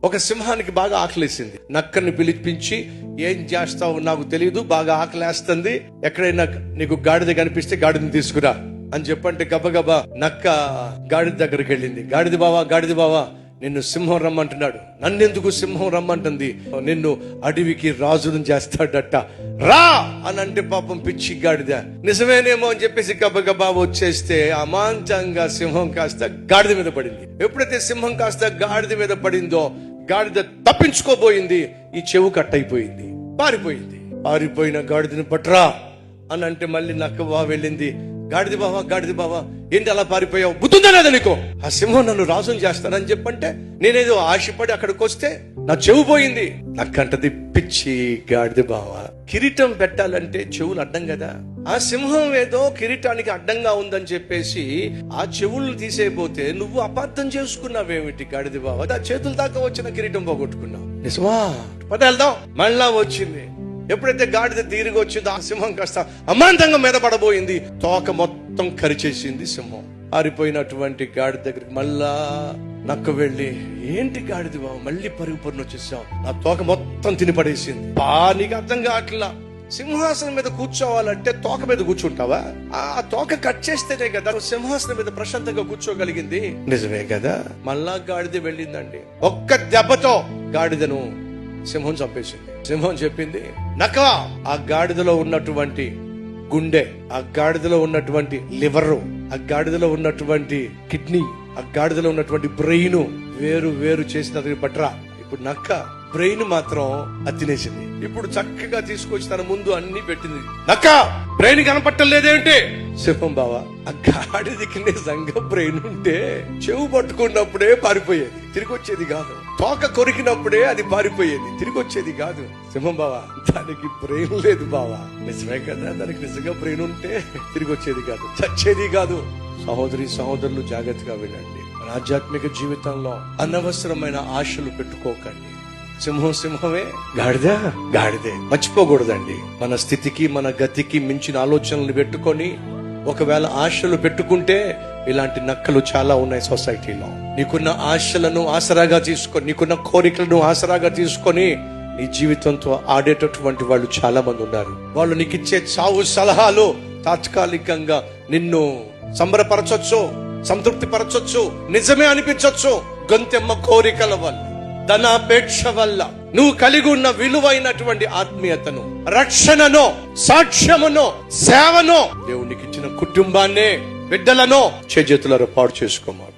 ఒక సింహానికి బాగా ఆకలేసింది. నక్కని పిలిపించి, ఏం చేస్తావు నాకు తెలియదు, బాగా ఆకలేస్తుంది, ఎక్కడైనా నీకు గాడిద కనిపిస్తే గాడిదని తీసుకురా అని చెప్పంటే గబగబా నక్క గాడిద దగ్గరికి వెళ్ళింది. గాడిద బావా నిన్ను సింహం రమ్మంటున్నాడు. నన్నెందుకు సింహం రమ్మంటుంది? నిన్ను అడవికి రాజును చేస్తాడట, రా అని అంటే పాపం పిచ్చి గాడిద నిజమేనేమో అని చెప్పేసి గబగబా వచ్చేస్తే అమాంతంగా సింహం కాస్త గాడిద మీద పడింది. ఎప్పుడైతే సింహం కాస్త గాడిద మీద పడిందో గాడిద తప్పించుకోబోయింది. ఈ చెవు కట్టయిపోయింది, పారిపోయిన గాడిదని పట్రా అని అంటే మళ్ళీ నక్క వెళ్ళింది. గాడిద బావా ఏంటి అలా పారిపోయావు, బుద్ధుందా లేదా నీకు? ఆ సింహం నన్ను రాజుని చేస్తానని చెప్పంటే నేనేదో ఆశపడి అక్కడికి వస్తే నా చెవు పోయింది. నాకంటది పిచ్చి గాడిద బావా, కిరీటం పెట్టాలంటే చెవులు అడ్డం కదా. ఆ సింహం ఏదో కిరీటానికి అడ్డంగా ఉందని చెప్పేసి ఆ చెవులు తీసేయబోతే నువ్వు అపార్థం చేసుకున్నావేమిటి గాడిద బావా? ఆ చేతుల దాకా వచ్చిన కిరీటం పోగొట్టుకున్నావు. నిజమా? పద వెళ్దాం. మళ్ళా వచ్చింది. ఎప్పుడైతే గాడిద తిరిగి వచ్చిందో ఆ సింహం కాస్త అమాంతంగా మీద పడబోయింది. తోక మొత్తం కరిచేసింది సింహం. పారిపోయినటువంటి గాడిద దగ్గరికి మళ్ళా నక్క వెళ్ళి, ఏంటి గాడిద బావ మళ్ళీ పరుగు వచ్చేసావు, నా తోక మొత్తం తినిపడేసింది. నీకు అర్థం కావట్లా, సింహాసనం మీద కూర్చోవాలంటే తోక మీద కూర్చుంటావా? ఆ తోక కట్ చేస్తేనే కదా సింహాసనం మీద ప్రశాంతంగా కూర్చోగలిగింది. నిజమే కదా. మళ్ళా గాడిద వెళ్ళిందండి. ఒక్క దెబ్బతో గాడిదను సింహం చంపేసింది. సింహం చెప్పింది, నక్క ఆ గాడిదలో ఉన్నటువంటి గుండె, ఆ గాడిదలో ఉన్నటువంటి లివరు, ఆ గాడిదలో ఉన్నటువంటి కిడ్నీ, ఆ గాడిదలో ఉన్నటువంటి బ్రెయిన్ వేరు చేసిన పట్రా. ఇప్పుడు నక్క బ్రెయిన్ మాత్రం తినేసింది. ఇప్పుడు చక్కగా తీసుకొచ్చి తన ముందు అన్ని పెట్టింది. నక్క బ్రెయిన్ కనపట్టలేదేంటి? సింహం బావా, ఆ గాడిదకి నిజంగా బ్రెయిన్ ఉంటే చెవు పట్టుకున్నప్పుడే పారిపోయేది, తిరిగి వచ్చేది కాదు. తోక కొరికినప్పుడే అది పారిపోయేది, తిరిగి వచ్చేది కాదు. సింహం బావా, దానికి బ్రెయిన్ లేదు బావా. నిజమే కదా, దానికి నిజంగా బ్రెయిన్ ఉంటే తిరిగి వచ్చేది కాదు, చచ్చేది కాదు. సహోదరులు జాగ్రత్తగా వినండి. మన ఆధ్యాత్మిక జీవితంలో అనవసరమైన ఆశలు పెట్టుకోకండి. సింహమే, గాడిదే మర్చిపోకూడదండి. మన స్థితికి మన గతికి మించిన ఆలోచనలు పెట్టుకొని ఒకవేళ ఆశలు పెట్టుకుంటే ఇలాంటి నక్కలు చాలా ఉన్నాయి సొసైటీలో. నీకున్న ఆశలను ఆసరాగా తీసుకొని, నీకున్న కోరికలను ఆసరాగా తీసుకొని నీ జీవితంతో ఆడేటటువంటి వాళ్ళు చాలా మంది ఉన్నారు. వాళ్ళు నీకు ఇచ్చే చావు సలహాలు తాత్కాలికంగా నిన్ను సంబరపరచొచ్చు, సంతృప్తి పరచొచ్చు, నిజమే అనిపించొచ్చు. గొంతెమ్మ కోరికల వల్ల, ధనాపేక్ష వల్ల నువ్వు కలిగి ఉన్న విలువైనటువంటి ఆత్మీయతను, రక్షణను, సాక్ష్యమును, సేవను, దేవునికి ఇచ్చిన కుటుంబాన్ని, బిడ్డలను చేతులలో పాడు చేసుకోమాడు.